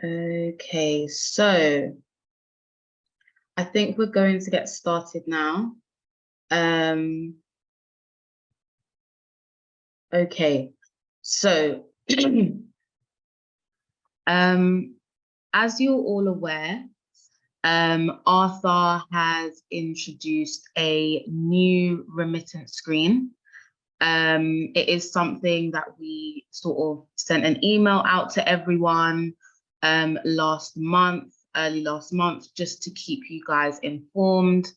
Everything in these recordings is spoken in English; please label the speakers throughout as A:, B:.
A: Okay, so I think we're going to get started now. Okay, so as you're all aware, Arthur has introduced a new remittance screen. It is something that we sort of sent an email out to everyone early last month, just to keep you guys informed.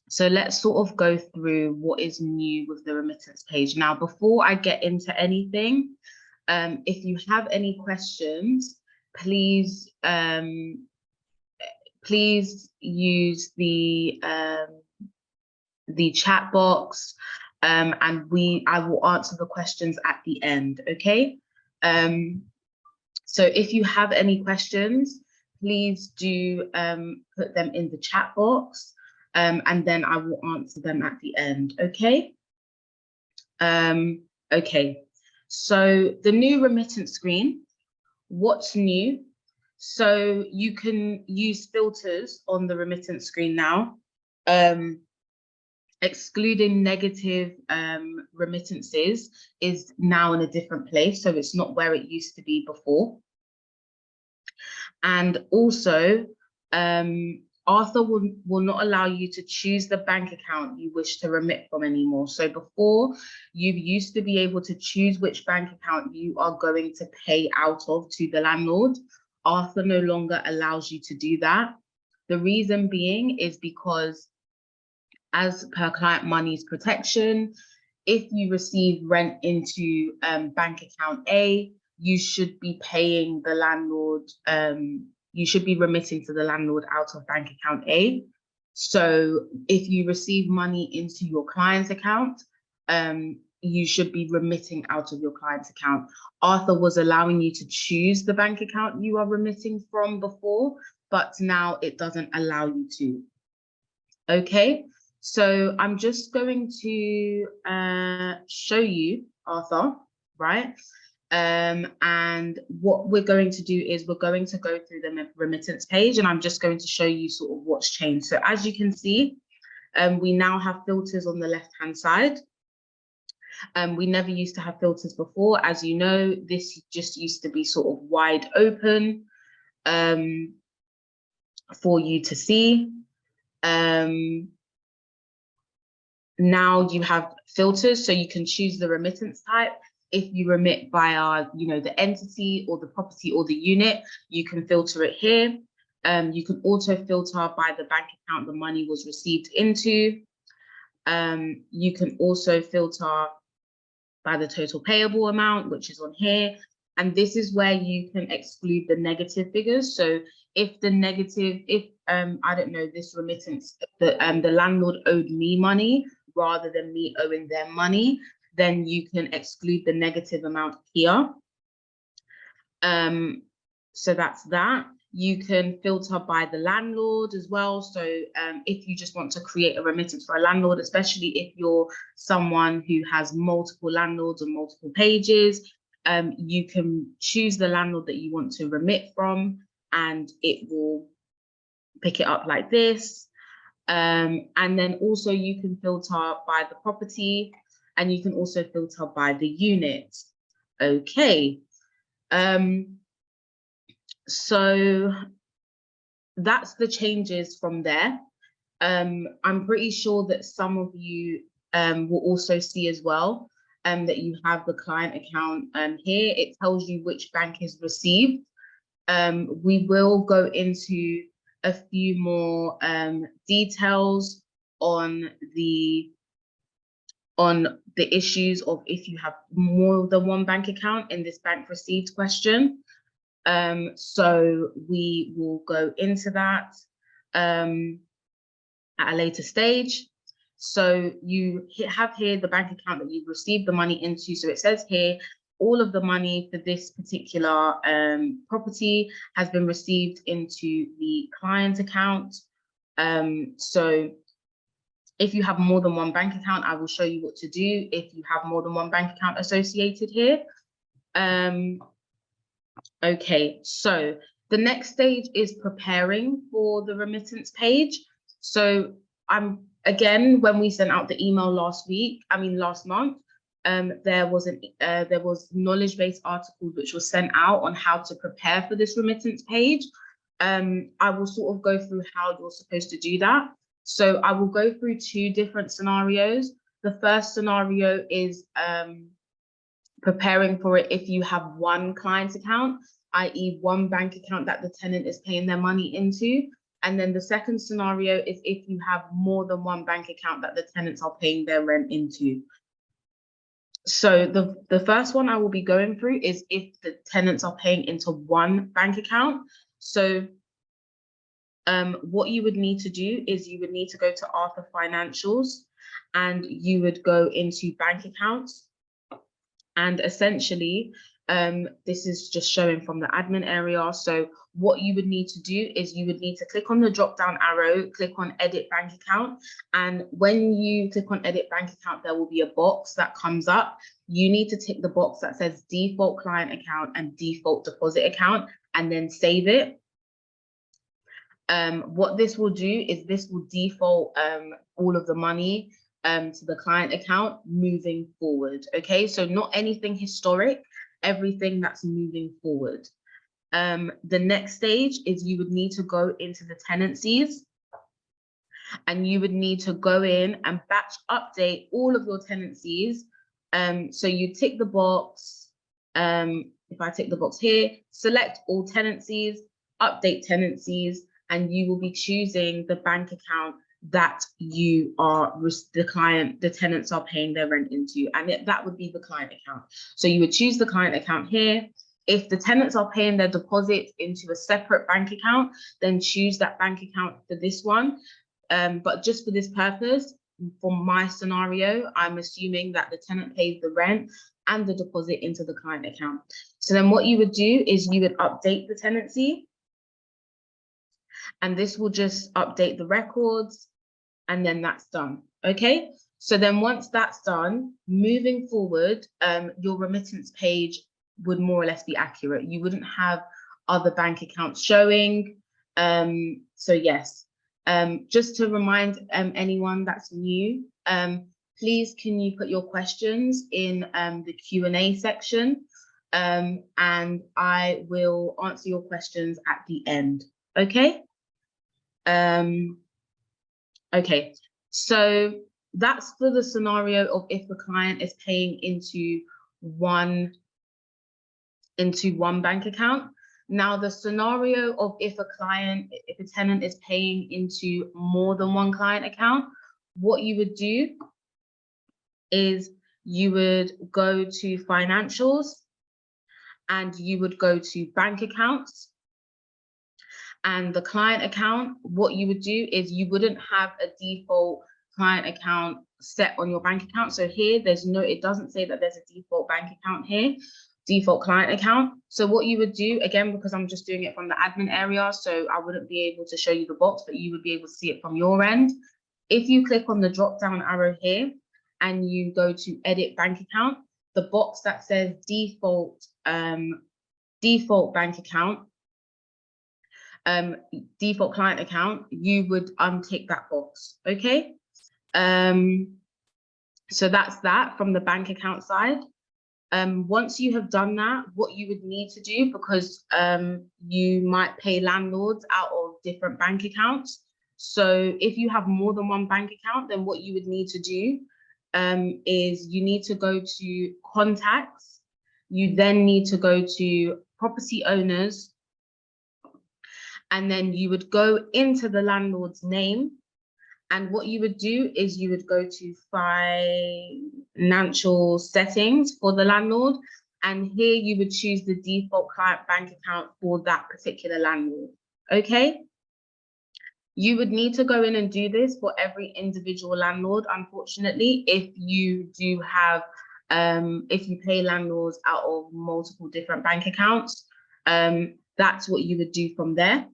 A: So let's sort of go through what is new with the remittance page. Now, before I get into anything, if you have any questions, please please use the chat box, and I will answer the questions at the end. Okay. So if you have any questions, please do put them in the chat box, and then I will answer them at the end. Okay. Okay. So the new remittance screen, what's new? So you can use filters on the remittance screen now, excluding negative remittances is now in a different place. So it's not where it used to be before. And also, Arthur will not allow you to choose the bank account you wish to remit from anymore. So before, you used to be able to choose which bank account you are going to pay out of to the landlord. Arthur no longer allows you to do that. The reason being is because, as per client money's protection, if you receive rent into bank account A, you should be paying the landlord, you should be remitting to the landlord out of bank account A. So if you receive money into your client's account, you should be remitting out of your client's account. Arthur was allowing you to choose the bank account you are remitting from before, but now it doesn't allow you to. Okay, so I'm just going to show you, Arthur, right? And what we're going to do is we're going to go through the remittance page, and I'm just going to show you sort of what's changed. So as you can see, we now have filters on the left-hand side. We never used to have filters before. As you know, this just used to be sort of wide open for you to see. Now you have filters, so you can choose the remittance type. If you remit via, the entity or the property or the unit, you can filter it here. You can also filter by the bank account the money was received into. You can also filter by the total payable amount, which is on here. And this is where you can exclude the negative figures. So if the negative, I don't know, this remittance, the landlord owed me money rather than me owing them money, then you can exclude the negative amount here. So that's that. You can filter by the landlord as well. So if you just want to create a remittance for a landlord, especially if you're someone who has multiple landlords or multiple pages, you can choose the landlord that you want to remit from, and it will pick it up like this. And then also you can filter by the property, and you can also filter by the unit. Okay. So that's the changes from there. I'm pretty sure that some of you will also see as well that you have the client account here. It tells you which bank is received. We will go into a few more details on the issues of if you have more than one bank account in this bank received question. So we will go into that at a later stage. So you have here the bank account that you've received the money into. So it says here, all of the money for this particular property has been received into the client account. So if you have more than one bank account, I will show you what to do if you have more than one bank account associated here. Okay, so the next stage is preparing for the remittance page. So again, when we sent out the email last month, there was knowledge-based articles which were sent out on how to prepare for this remittance page. I will sort of go through how you're supposed to do that. So I will go through two different scenarios. The first scenario is preparing for it if you have one client account, i.e. one bank account that the tenant is paying their money into. And then the second scenario is if you have more than one bank account that the tenants are paying their rent into. So the first one I will be going through is if the tenants are paying into one bank account. So what you would need to do is you would need to go to Arthur Financials and you would go into bank accounts. And essentially, this is just showing from the admin area. So what you would need to do is you would need to click on the drop down arrow, click on edit bank account. And when you click on edit bank account, there will be a box that comes up. You need to tick the box that says default client account and default deposit account and then save it. What this will do is this will default all of the money to the client account moving forward. Okay, so not anything historic, everything that's moving forward. The next stage is you would need to go into the tenancies and you would need to go in and batch update all of your tenancies. So you tick the box. If I tick the box here, select all tenancies, update tenancies, and you will be choosing the bank account that you are the tenants are paying their rent into, and that would be the client account. So you would choose the client account here. If the tenants are paying their deposit into a separate bank account, then choose that bank account for this one. But just for this purpose, for my scenario, I'm assuming that the tenant pays the rent and the deposit into the client account. So then what you would do is you would update the tenancy. And this will just update the records and then that's done. Okay, so then once that's done, moving forward, your remittance page would more or less be accurate. You wouldn't have other bank accounts showing. So yes, just to remind anyone that's new, please can you put your questions in the Q&A section, and I will answer your questions at the end. Okay. Okay, so that's for the scenario of if the client is paying into one bank account. Now the scenario of if a tenant is paying into more than one client account, what you would do is you would go to financials and you would go to bank accounts. And the client account, what you would do is you wouldn't have a default client account set on your bank account. So here, it doesn't say that there's a default bank account here, default client account. So what you would do, again, because I'm just doing it from the admin area, so I wouldn't be able to show you the box, but you would be able to see it from your end. If you click on the drop down arrow here and you go to edit bank account, the box that says default bank account, default client account, you would untick that box. Okay, so that's that from the bank account side. Once you have done that, what you would need to do, because you might pay landlords out of different bank accounts, so if you have more than one bank account, then what you would need to do is you need to go to contacts. You then need to go to property owners, and then you would go into the landlord's name. And what you would do is you would go to financial settings for the landlord. And here you would choose the default client bank account for that particular landlord. Okay. You would need to go in and do this for every individual landlord, unfortunately, if you do have, if you pay landlords out of multiple different bank accounts. That's what you would do from there.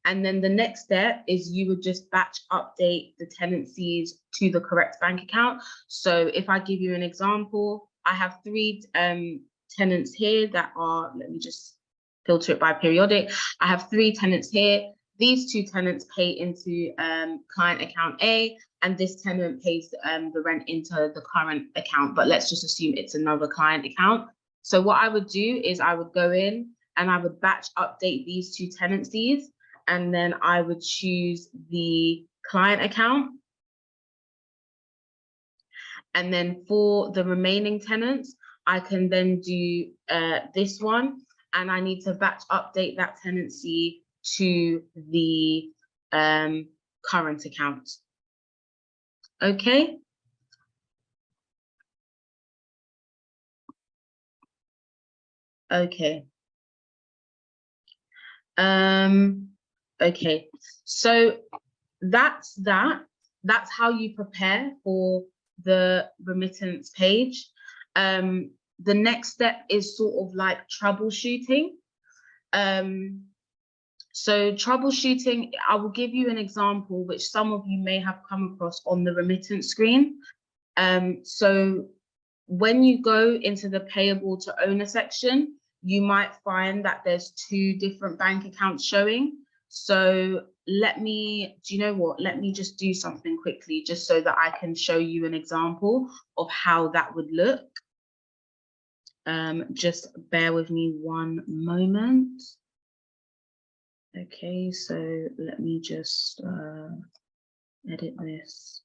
A: And then the next step is you would just batch update the tenancies to the correct bank account. So if I give you an example, I have 3 tenants here that are, let me just filter it by periodic. I have 3 tenants here. These 2 tenants pay into client account A, and this tenant pays the rent into the current account, but let's just assume it's another client account. So what I would do is I would go in and I would batch update these 2 tenancies, and then I would choose the client account. And then for the remaining tenants, I can then do this one, and I need to batch update that tenancy to the current account. Okay. Okay. Okay. So that's how you prepare for the remittance page. The next step is sort of like troubleshooting. So troubleshooting, I will give you an example which some of you may have come across on the remittance screen. So when you go into the payable to owner section, you might find that there's 2 different bank accounts showing. So let me, do you know what? Let me just do something quickly just so that I can show you an example of how that would look. Just bear with me one moment. Okay, so let me just edit this.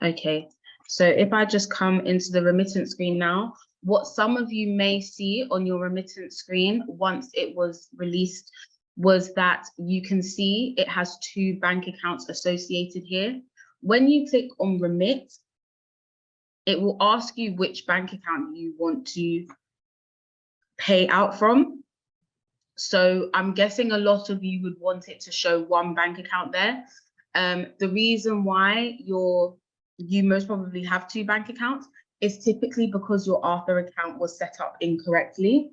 A: Okay, so if I just come into the remittance screen now, what some of you may see on your remittance screen once it was released was that you can see it has 2 bank accounts associated here. When you click on remit, it will ask you which bank account you want to pay out from. So I'm guessing a lot of you would want it to show 1 bank account there. The reason why you most probably have 2 bank accounts is typically because your Arthur account was set up incorrectly,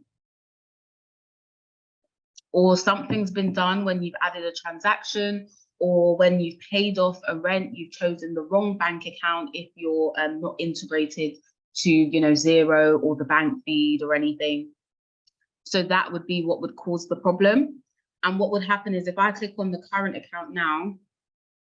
A: or something's been done when you've added a transaction, or when you've paid off a rent, you've chosen the wrong bank account if you're not integrated to, you know, Xero or the bank feed or anything. So that would be what would cause the problem. And what would happen is if I click on the current account now,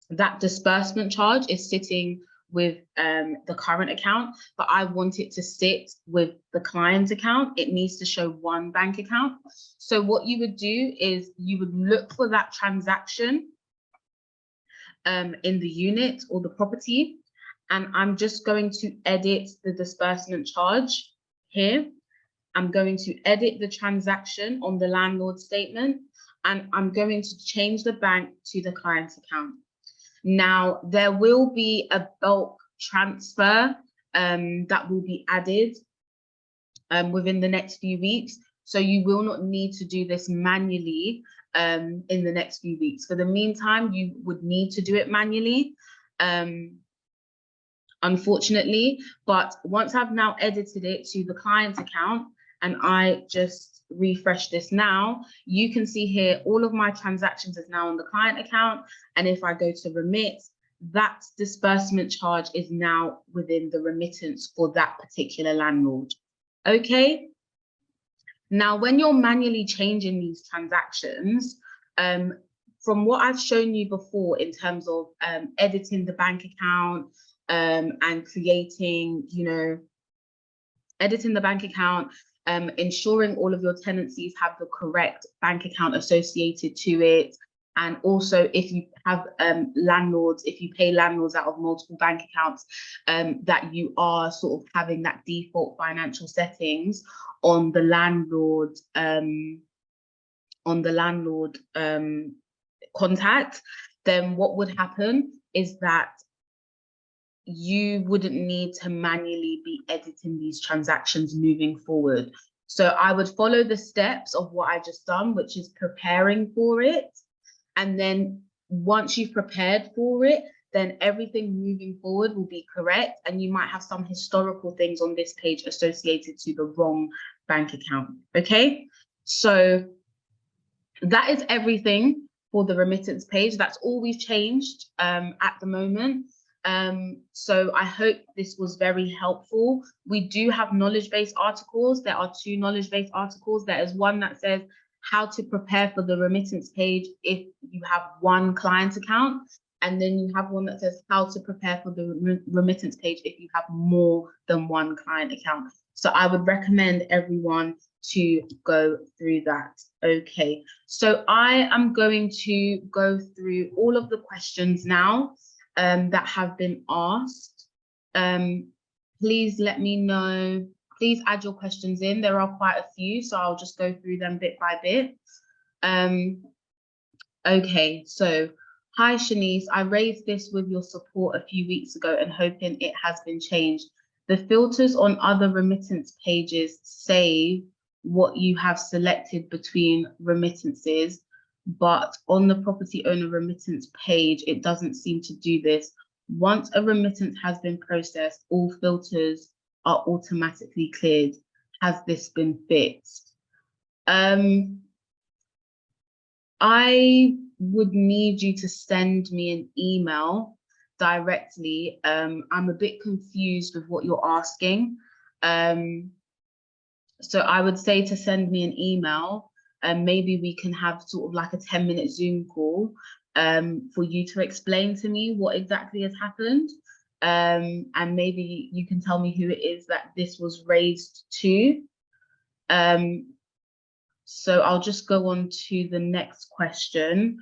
A: that disbursement charge is sitting with the current account, but I want it to sit with the client account. It needs to show 1 bank account. So what you would do is you would look for that transaction in the unit or the property, and I'm just going to edit the disbursement charge here. I'm going to edit the transaction on the landlord statement, and I'm going to change the bank to the client account. Now, there will be a bulk transfer that will be added within the next few weeks. So you will not need to do this manually in the next few weeks. For the meantime, you would need to do it manually, unfortunately. But once I've now edited it to the client account, and I just refresh this now, you can see here all of my transactions is now on the client account. And if I go to remit, that disbursement charge is now within the remittance for that particular landlord. Okay. Now, when you're manually changing these transactions, from what I've shown you before in terms of editing the bank account and creating, you know, editing the bank account, ensuring all of your tenancies have the correct bank account associated to it. And also, if you have landlords, if you pay landlords out of multiple bank accounts, that you are sort of having that default financial settings on the landlord contact, then what would happen is that you wouldn't need to manually be editing these transactions moving forward. So I would follow the steps of what I just done, which is preparing for it. And then once you've prepared for it, then everything moving forward will be correct. And you might have some historical things on this page associated to the wrong bank account. Okay, so that is everything for the remittance page. That's all we've changed at the moment. So I hope this was very helpful. We do have knowledge-based articles. There are 2 knowledge-based articles. There is one that says how to prepare for the remittance page if you have 1 client account. And then you have one that says how to prepare for the remittance page if you have more than 1 client account. So I would recommend everyone to go through that. Okay, so I am going to go through all of the questions now that have been asked. Please let me know, please add your questions in. There are quite a few, so I'll just go through them bit by bit. Okay, so hi Shanice, I raised this with your support a few weeks ago and hoping it has been changed. The filters on other remittance pages save what you have selected between remittances, but on the property owner remittance page, it doesn't seem to do this. Once a remittance has been processed, all filters are automatically cleared. Has this been fixed? I would need you to send me an email directly. I'm a bit confused with what you're asking. So I would say to send me an email, and maybe we can have sort of like a 10-minute Zoom call for you to explain to me what exactly has happened. And maybe you can tell me who it is that this was raised to. So I'll just go on to the next question.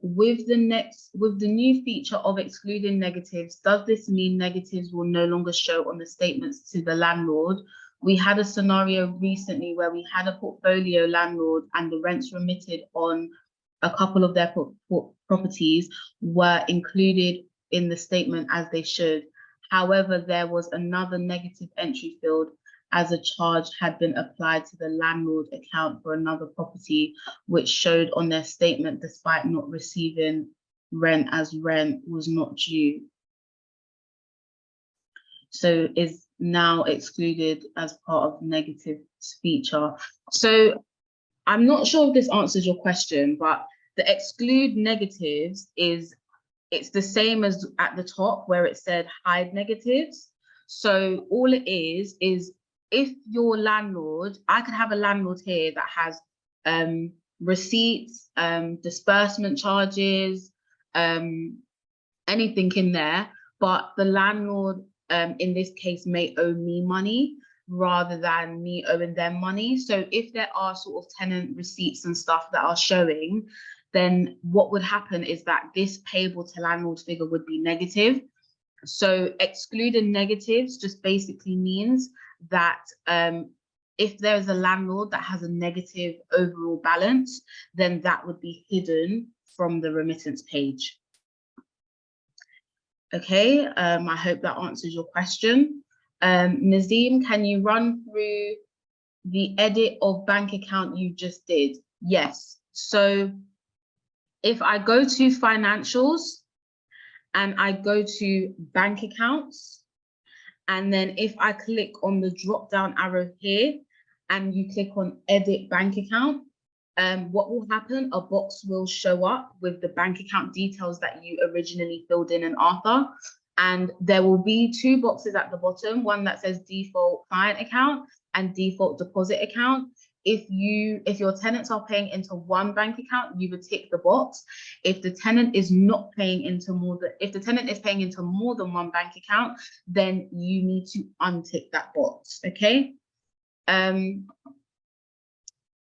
A: With the new feature of excluding negatives, does this mean negatives will no longer show on the statements to the landlord? We had a scenario recently where we had a portfolio landlord and the rents remitted on a couple of their properties were included in the statement as they should. However, there was another negative entry field as a charge had been applied to the landlord account for another property, which showed on their statement despite not receiving rent as rent was not due. So is now excluded as part of negative feature. So I'm not sure if this answers your question, but the exclude negatives it's the same as at the top where it said hide negatives. So all it is if your landlord, I could have a landlord here that has receipts, disbursement charges, anything in there, but the landlord in this case may owe me money rather than me owing them money. So if there are sort of tenant receipts and stuff that are showing, then what would happen is that this payable to landlord figure would be negative. So excluding negatives just basically means that if there's a landlord that has a negative overall balance, then that would be hidden from the remittance page. Okay, I hope that answers your question. Nazim, can you run through the edit of bank account you just did? Yes. So if I go to financials and I go to bank accounts, and then if I click on the drop down arrow here and you click on edit bank account, what will happen? A box will show up with the bank account details that you originally filled in Arthur. And there will be 2 boxes at the bottom, one that says default client account and default deposit account. If your tenants are paying into one bank account, you would tick the box. If the tenant is not paying into if the tenant is paying into more than one bank account, then you need to untick that box. Okay.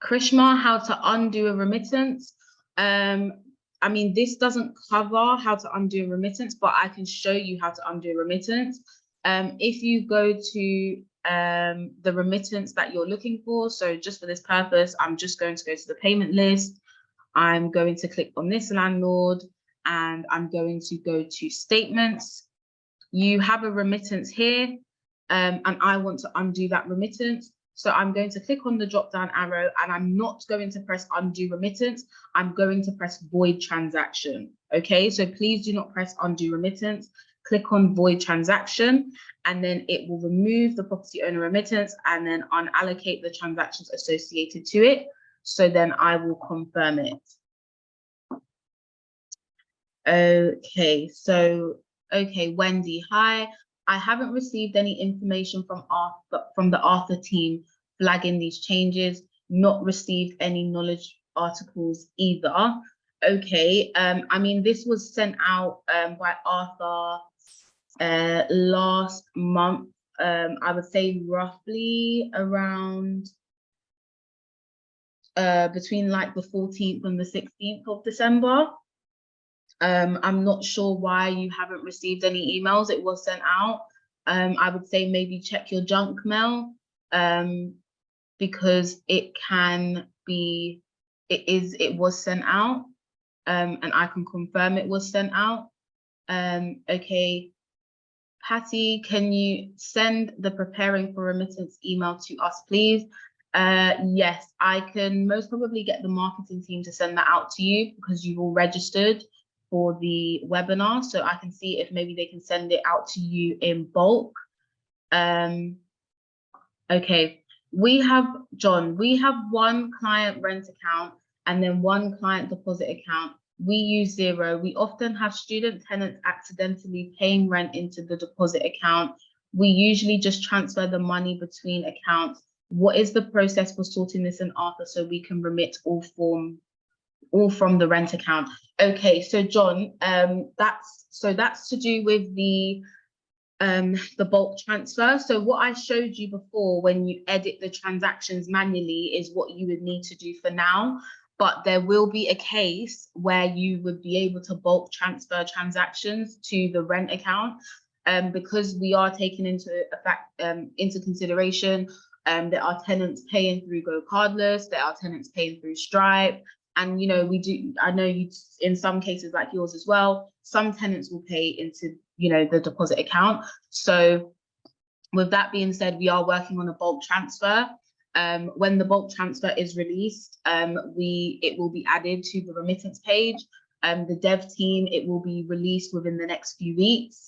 A: Krishma, how to undo a remittance. I mean, this doesn't cover how to undo a remittance, but I can show you how to undo a remittance. If you go to the remittance that you're looking for, so just for this purpose, I'm just going to go to the payment list. I'm going to click on this landlord and I'm going to go to statements. You have a remittance here, and I want to undo that remittance. So I'm going to click on the drop down arrow and I'm not going to press undo remittance. I'm going to press void transaction. Okay, so please do not press undo remittance. Click on void transaction and then it will remove the property owner remittance and then unallocate the transactions associated to it. So then I will confirm it. Okay, so Okay, Wendy, hi. I haven't received any information from the Arthur team flagging these changes, not received any knowledge articles either. Okay, I mean, this was sent out by Arthur last month. I would say roughly around between like the 14th and the 16th of December. I'm not sure why you haven't received any emails. It was sent out. I would say maybe check your junk mail, because it was sent out, and I can confirm it was sent out. Okay, Patty, can you send the preparing for remittance email to us, please? Yes, I can most probably get the marketing team to send that out to you because you've all registered for the webinar. So I can see if maybe they can send it out to you in bulk. Okay, John, we have one client rent account and then one client deposit account. We use zero. We often have student tenants accidentally paying rent into the deposit account. We usually just transfer the money between accounts. What is the process for sorting this in Arthur so we can remit all from the rent account? Okay, so John, that's to do with the bulk transfer. So what I showed you before when you edit the transactions manually is what you would need to do for now. But there will be a case where you would be able to bulk transfer transactions to the rent account, because we are taking into consideration there are tenants paying through Go Cardless, there are tenants paying through Stripe, and I know you in some cases like yours as well, some tenants will pay into the deposit account. So with that being said, we are working on a bulk transfer. When the bulk transfer is released, it will be added to the remittance page. The dev team, it will be released within the next few weeks.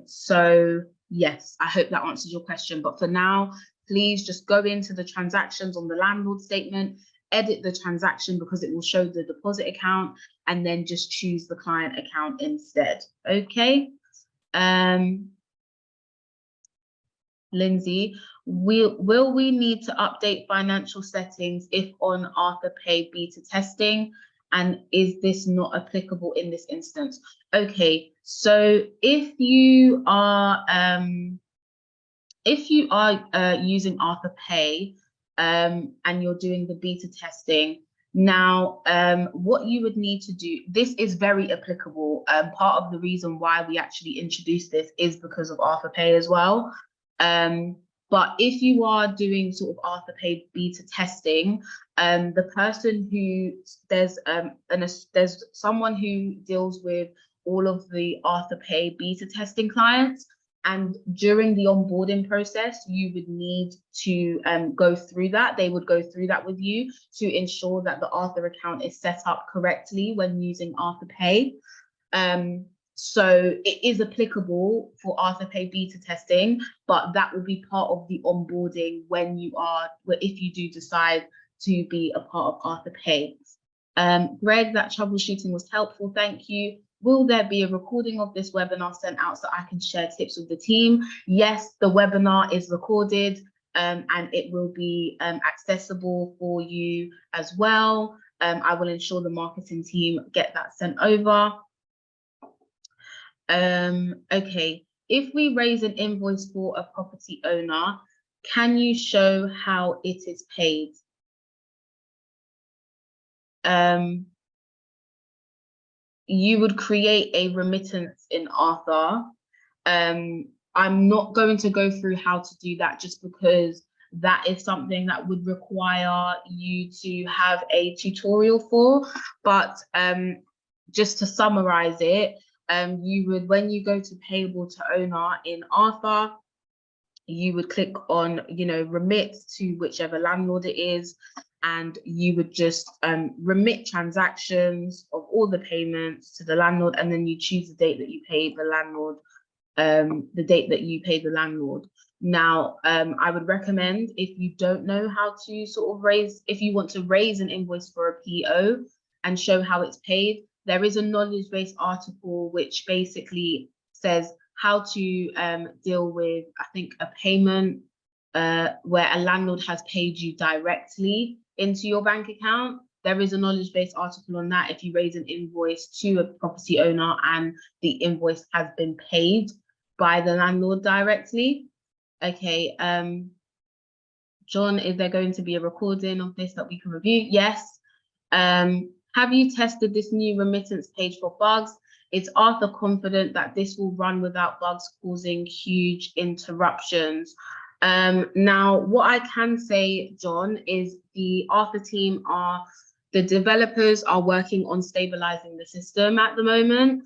A: So yes, I hope that answers your question. But for now, please just go into the transactions on the landlord statement, edit the transaction because it will show the deposit account, and then just choose the client account instead. Okay. Lindsay, will we need to update financial settings if on Arthur Pay beta testing? And is this not applicable in this instance? Okay, so if you are using Arthur Pay and you're doing the beta testing, now what you would need to do, this is very applicable. Part of the reason why we actually introduced this is because of Arthur Pay as well. But if you are doing sort of Arthur Pay beta testing, the person who there's someone who deals with all of the Arthur Pay beta testing clients, and during the onboarding process, you would need to go through that. They would go through that with you to ensure that the Arthur account is set up correctly when using Arthur Pay. So it is applicable for Arthur Pay beta testing, but that will be part of the onboarding if you do decide to be a part of Arthur Pay. Greg, that troubleshooting was helpful. Thank you. Will there be a recording of this webinar sent out so I can share tips with the team? Yes, the webinar is recorded and it will be accessible for you as well. I will ensure the marketing team get that sent over. Okay, if we raise an invoice for a property owner, can you show how it is paid? You would create a remittance in Arthur. I'm not going to go through how to do that just because that is something that would require you to have a tutorial for. But just to summarize it, you would, when you go to payable to owner in Arthur, you would click on, remit to whichever landlord it is, and you would just remit transactions of all the payments to the landlord, and then you choose the date that you pay the landlord, Now, I would recommend, if you don't know how to if you want to raise an invoice for a PO and show how it's paid, there is a knowledge-based article which basically says how to deal with, I think, a payment where a landlord has paid you directly into your bank account. There is a knowledge-based article on that if you raise an invoice to a property owner and the invoice has been paid by the landlord directly. Okay, John, is there going to be a recording of this that we can review? Yes. Have you tested this new remittance page for bugs? Is Arthur confident that this will run without bugs causing huge interruptions? Now, what I can say, John, is the Arthur team the developers are working on stabilizing the system at the moment.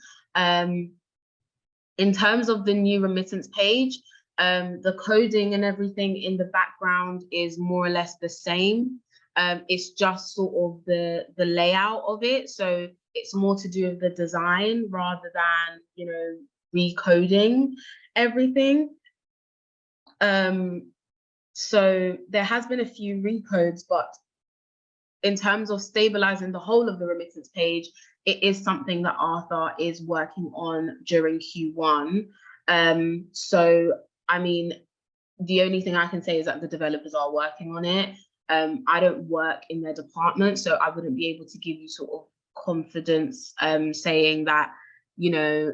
A: In terms of the new remittance page, the coding and everything in the background is more or less the same. It's just sort of the layout of it. So it's more to do with the design rather than, you know, recoding everything. So there has been a few recodes, but in terms of stabilizing the whole of the remittance page, it is something that Arthur is working on during Q1. So, I mean, the only thing I can say is that the developers are working on it. I don't work in their department, so I wouldn't be able to give you sort of confidence saying that, you know,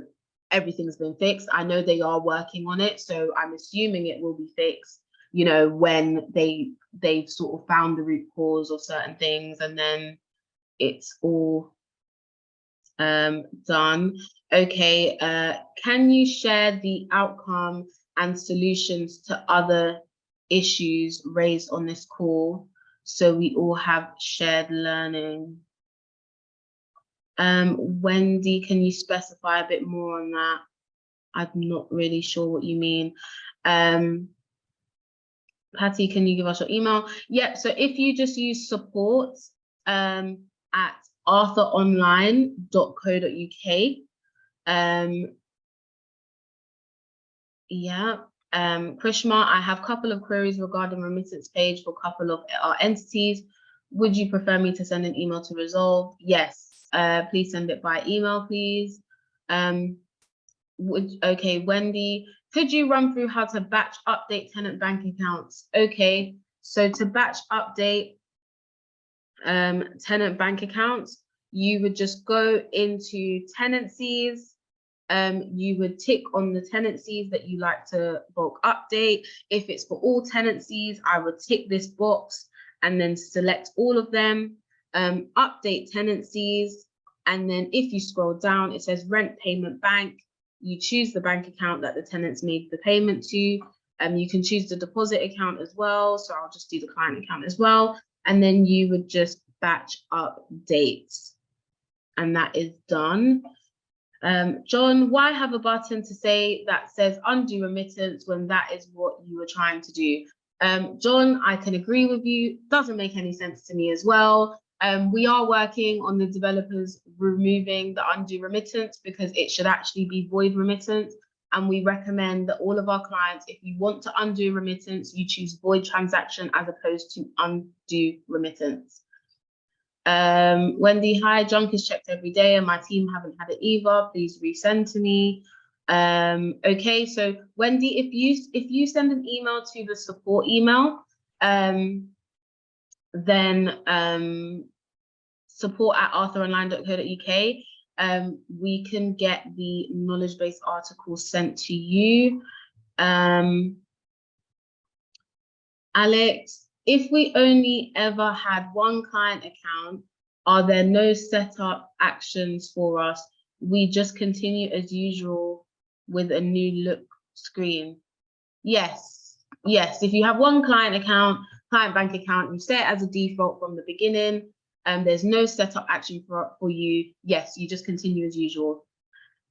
A: everything's been fixed. I know they are working on it, so I'm assuming it will be fixed, you know, when they've sort of found the root cause of certain things, and then it's all done. Okay, can you share the outcome and solutions to other issues raised on this call so we all have shared learning? Wendy, can you specify a bit more on that? I'm not really sure what you mean. Patty, can you give us your email? Yeah, so if you just use support at arthuronline.co.uk. Yeah, Krishma, I have a couple of queries regarding remittance page for a couple of our entities. Would you prefer me to send an email to resolve? Yes, please send it by email, please. Okay, Wendy, could you run through how to batch update tenant bank accounts? Okay, so to batch update tenant bank accounts, you would just go into tenancies. You would tick on the tenancies that you like to bulk update. If it's for all tenancies, I would tick this box and then select all of them. Update tenancies, and then if you scroll down, it says rent payment bank. You choose the bank account that the tenants made the payment to. You can choose the deposit account as well. So I'll just do the client account as well. And then you would just batch updates, and that is done. John, why have a button to say that says undo remittance when that is what you were trying to do? John, I can agree with you. Doesn't make any sense to me as well. We are working on the developers removing the undo remittance because it should actually be void remittance. And we recommend that all of our clients, if you want to undo remittance, you choose void transaction as opposed to undo remittance. Wendy, hi, junk is checked every day and my team haven't had it either. Please resend to me. Okay, so Wendy, if you send an email to the support email, then support@arthuronline.co.uk, we can get the knowledge-based article sent to you. Alex, if we only ever had one client account, are there no setup actions for us? We just continue as usual with a new look screen. Yes, yes. If you have one client account, client bank account, you set it as a default from the beginning, and there's no setup action for you. Yes, you just continue as usual.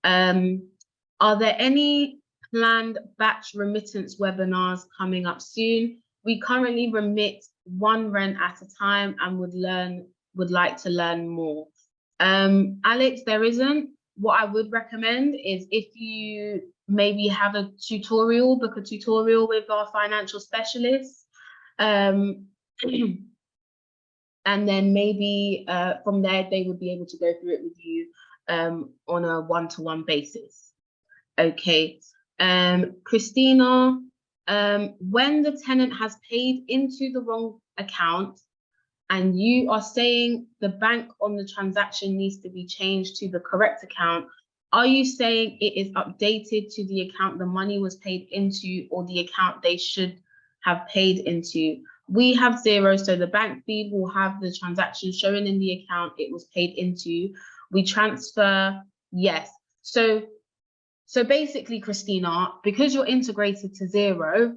A: Are there any planned batch remittance webinars coming up soon? We currently remit one rent at a time and would like to learn more. Alex, there isn't. What I would recommend is if you maybe have a tutorial, book a tutorial with our financial specialists. And then maybe from there, they would be able to go through it with you on a one-to-one basis. Okay. Christina, when the tenant has paid into the wrong account and you are saying the bank on the transaction needs to be changed to the correct account, are you saying it is updated to the account the money was paid into or the account they should have paid into? We have zero, so the bank feed will have the transaction showing in the account it was paid into. We transfer, yes. So basically, Christina, because you're integrated to Zero,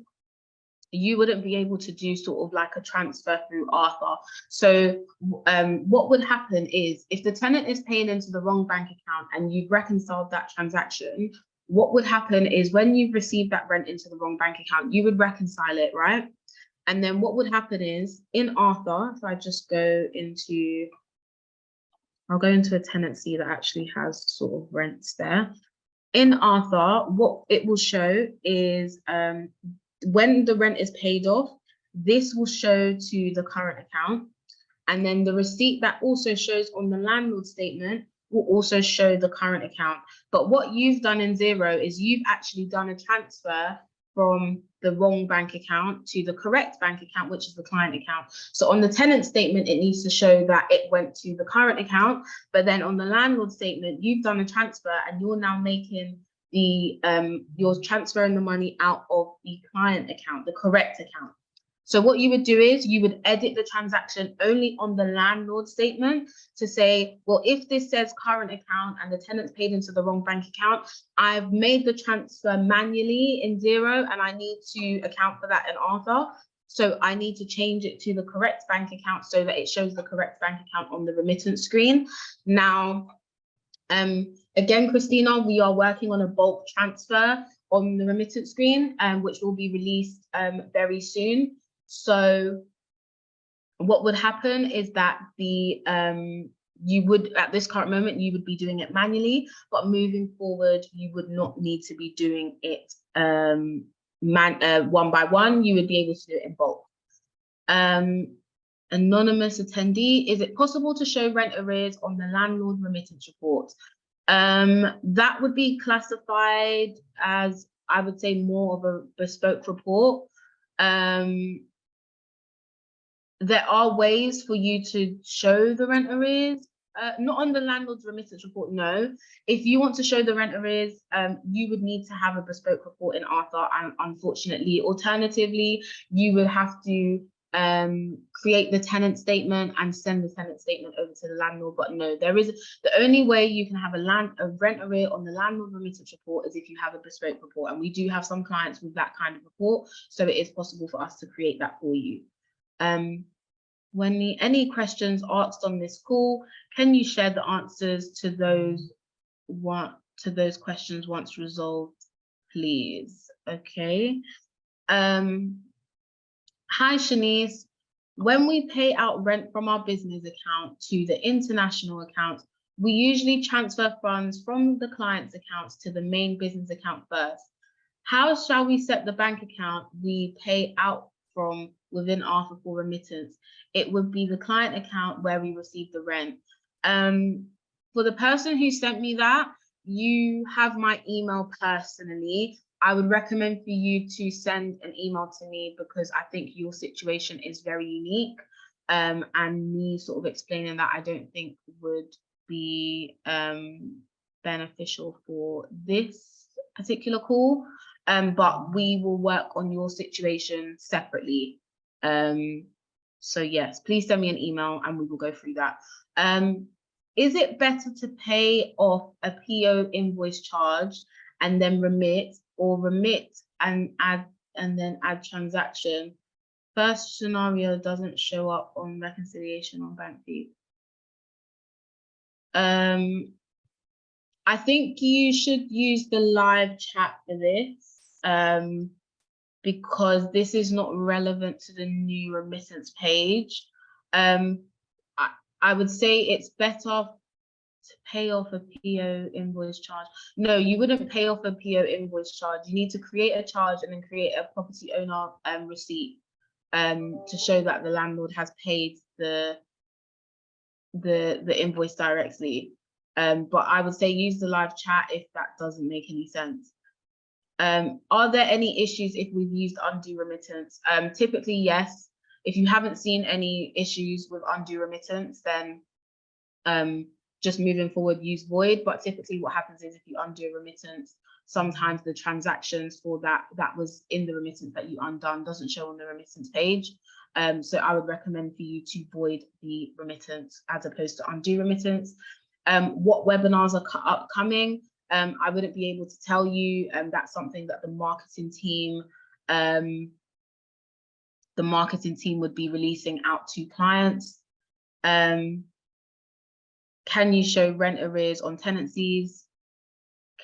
A: you wouldn't be able to do sort of like a transfer through Arthur. So what would happen is if the tenant is paying into the wrong bank account and you've reconciled that transaction, what would happen is when you've received that rent into the wrong bank account, you would reconcile it, right? And then what would happen is in Arthur, if I just go into, I'll go into a tenancy that actually has sort of rents there. In Arthur, what it will show is when the rent is paid off, this will show to the current account. And then the receipt that also shows on the landlord statement will also show the current account. But what you've done in Zero is you've actually done a transfer from the wrong bank account to the correct bank account, which is the client account. So on the tenant statement, it needs to show that it went to the current account, but then on the landlord statement, you've done a transfer and you're now making the, you're transferring the money out of the client account, the correct account. So what you would do is you would edit the transaction only on the landlord statement to say, well, if this says current account and the tenant's paid into the wrong bank account, I've made the transfer manually in Zero and I need to account for that in Arthur. So I need to change it to the correct bank account so that it shows the correct bank account on the remittance screen. Now, again, Christina, we are working on a bulk transfer on the remittance screen, which will be released very soon. So what would happen is that the you would, at this current moment, you would be doing it manually, but moving forward, you would not need to be doing it one by one. You would be able to do it in bulk. Anonymous attendee, is it possible to show rent arrears on the landlord remittance report? That would be classified as, I would say, more of a bespoke report. There are ways for you to show the rent arrears, not on the landlord's remittance report, no. If you want to show the rent arrears, you would need to have a bespoke report in Arthur, and unfortunately, alternatively, you would have to create the tenant statement and send the tenant statement over to the landlord. But no, there is the only way you can have a rent arrear on the landlord remittance report is if you have a bespoke report, and we do have some clients with that kind of report, so it is possible for us to create that for you. When any questions asked on this call, can you share the answers to those questions once resolved, please? Okay. Hi, Shanice. When we pay out rent from our business account to the international account, we usually transfer funds from the client's accounts to the main business account first. How shall we set the bank account we pay out from within Arthur for remittance? It would be the client account where we receive the rent. For the person who sent me that, you have my email personally. I would recommend for you to send an email to me because I think your situation is very unique. And me sort of explaining that I don't think would be beneficial for this particular call. But we will work on your situation separately. So yes, please send me an email and we will go through that. Is it better to pay off a PO invoice charge and then remit, or remit and then add transaction? First scenario doesn't show up on reconciliation on bank fee. I think you should use the live chat for this, because this is not relevant to the new remittance page. I would say it's better to pay off a PO invoice charge. No, you wouldn't pay off a PO invoice charge. You need to create a charge and then create a property owner receipt to show that the landlord has paid the the invoice directly. But I would say use the live chat if that doesn't make any sense. Are there any issues if we've used undue remittance? Typically, yes. If you haven't seen any issues with undue remittance, then just moving forward, use void. But typically what happens is if you undo a remittance, sometimes the transactions for that was in the remittance that you undone doesn't show on the remittance page. So I would recommend for you to void the remittance as opposed to undo remittance. What webinars are upcoming? I wouldn't be able to tell you. That's something that the marketing team would be releasing out to clients. Can you show rent arrears on tenancies?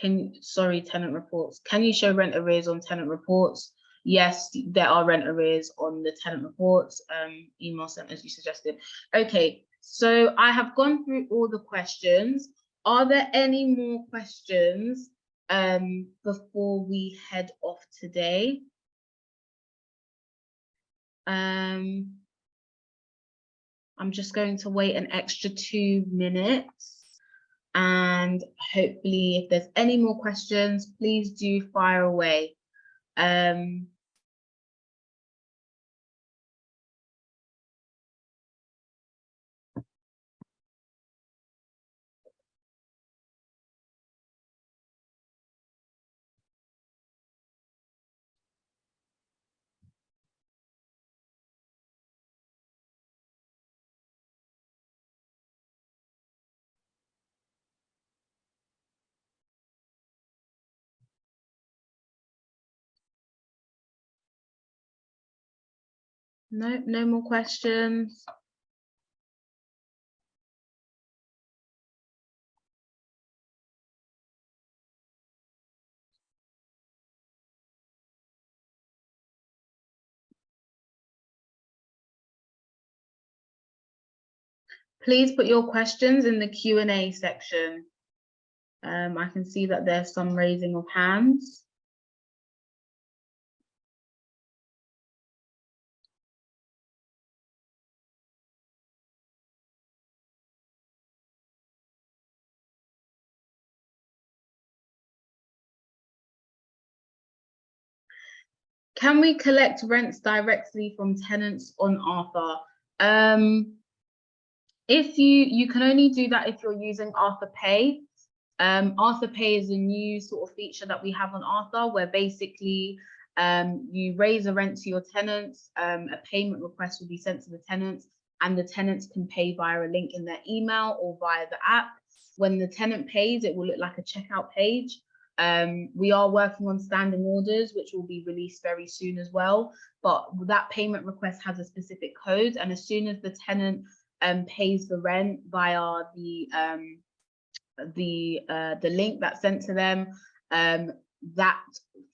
A: Tenant reports. Can you show rent arrears on tenant reports? Yes, there are rent arrears on the tenant reports. Email sent as you suggested. Okay, so I have gone through all the questions. Are there any more questions before we head off today? I'm just going to wait an extra 2 minutes, and hopefully if there's any more questions, please do fire away. No more questions. Please put your questions in the Q&A section. I can see that there's some raising of hands. Can we collect rents directly from tenants on Arthur? If you can only do that if you're using Arthur Pay. Arthur Pay is a new sort of feature that we have on Arthur, where basically you raise a rent to your tenants, a payment request will be sent to the tenants, and the tenants can pay via a link in their email or via the app. When the tenant pays, it will look like a checkout page. We are working on standing orders, which will be released very soon as well. But that payment request has a specific code, and as soon as the tenant pays the rent via the link that's sent to them, that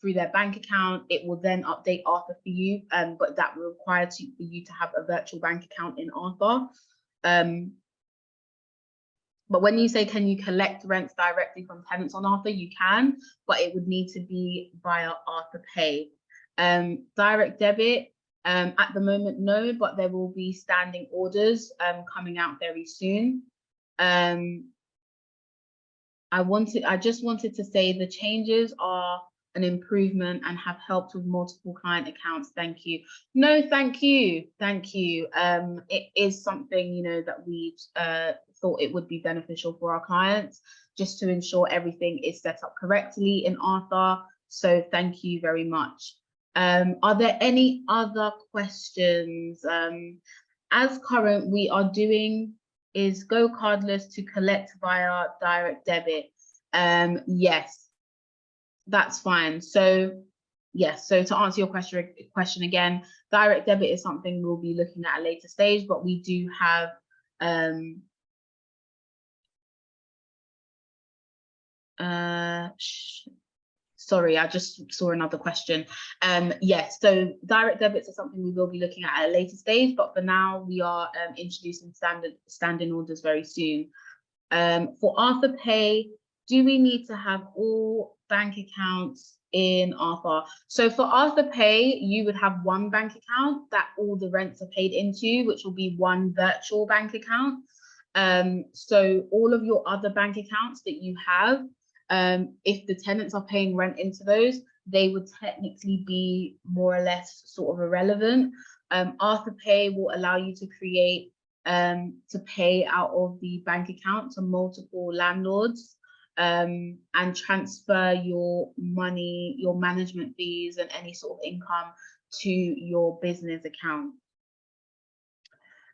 A: through their bank account, it will then update Arthur for you, but that will require for you to have a virtual bank account in Arthur. But when you say, can you collect rents directly from tenants on Arthur, you can, but it would need to be via Arthur Pay. Direct debit, at the moment, no, but there will be standing orders coming out very soon. I just wanted to say the changes are an improvement and have helped with multiple client accounts. Thank you. No, thank you. Thank you. It is something, you know, that we thought it would be beneficial for our clients, just to ensure everything is set up correctly in Arthur. So thank you very much. Are there any other questions? As current, we are doing is go cardless to collect via direct debit. Yes, that's fine. So yes, so to answer your question again, direct debit is something we'll be looking at a later stage, but we do have sorry, I just saw another question. Yes, so direct debits are something we will be looking at a later stage, but for now we are introducing standing orders very soon. For Arthur Pay, do we need to have all bank accounts in Arthur? So for Arthur Pay, you would have one bank account that all the rents are paid into, which will be one virtual bank account. So all of your other bank accounts that you have, if the tenants are paying rent into those, they would technically be more or less sort of irrelevant. Afterpay will allow you to create to pay out of the bank account to multiple landlords, and transfer your money, your management fees and any sort of income to your business account.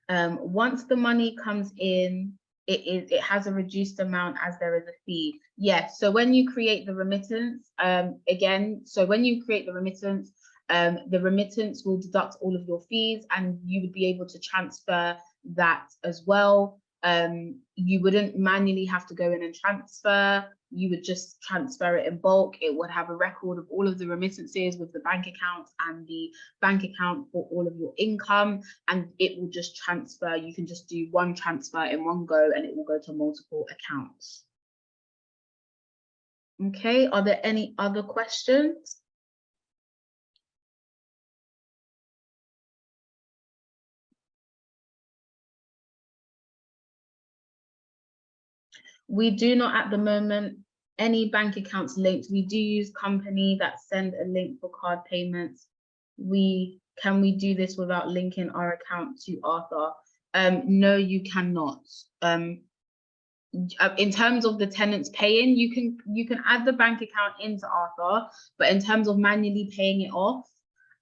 A: Once the money comes in, it has a reduced amount as there is a fee. Yes, so when you create the remittance, when you create the remittance will deduct all of your fees and you would be able to transfer that as well. You wouldn't manually have to go in and transfer. You would just transfer it in bulk. It would have a record of all of the remittances with the bank accounts and the bank account for all of your income, and it will just transfer. You can just do one transfer in one go and it will go to multiple accounts. Okay, are there any other questions? We do not at the moment any bank accounts linked. We do use company that send a link for card payments. Can we do this without linking our account to Arthur? No, you cannot. In terms of the tenants paying, you can add the bank account into Arthur, but in terms of manually paying it off,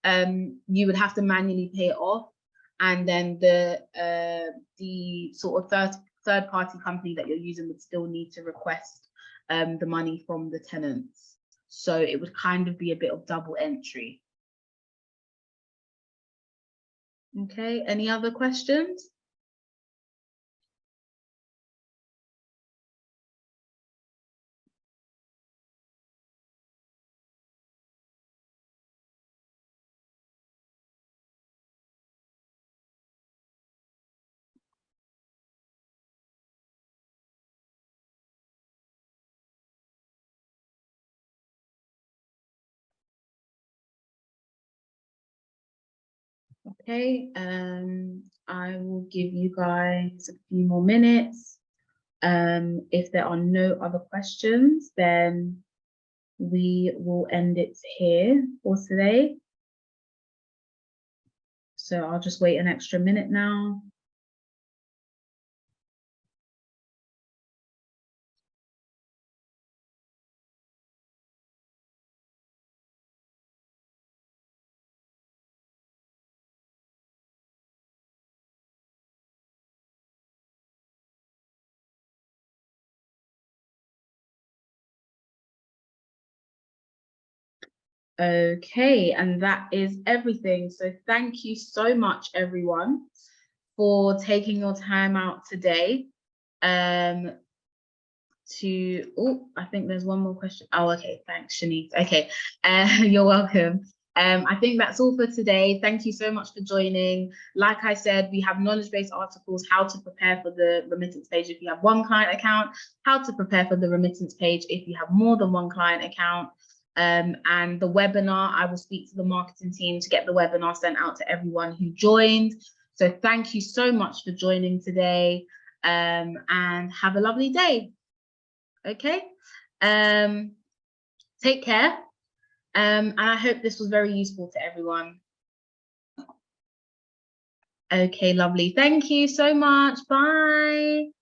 A: you would have to manually pay it off, and then the sort of third party company that you're using would still need to request the money from the tenants. So it would kind of be a bit of double entry. Okay, any other questions? Okay, I will give you guys a few more minutes. If there are no other questions, then we will end it here for today. So I'll just wait an extra minute now. Okay, and that is everything. So thank you so much, everyone, for taking your time out today. I think there's one more question. Oh, okay, thanks, Shanice. Okay, you're welcome. I think that's all for today. Thank you so much for joining. Like I said, we have knowledge-based articles, how to prepare for the remittance page if you have one client account, how to prepare for the remittance page if you have more than one client account. And the webinar, I will speak to the marketing team to get the webinar sent out to everyone who joined. So thank you so much for joining today, and have a lovely day. Okay, take care, and I hope this was very useful to everyone. Okay, lovely. Thank you so much. Bye.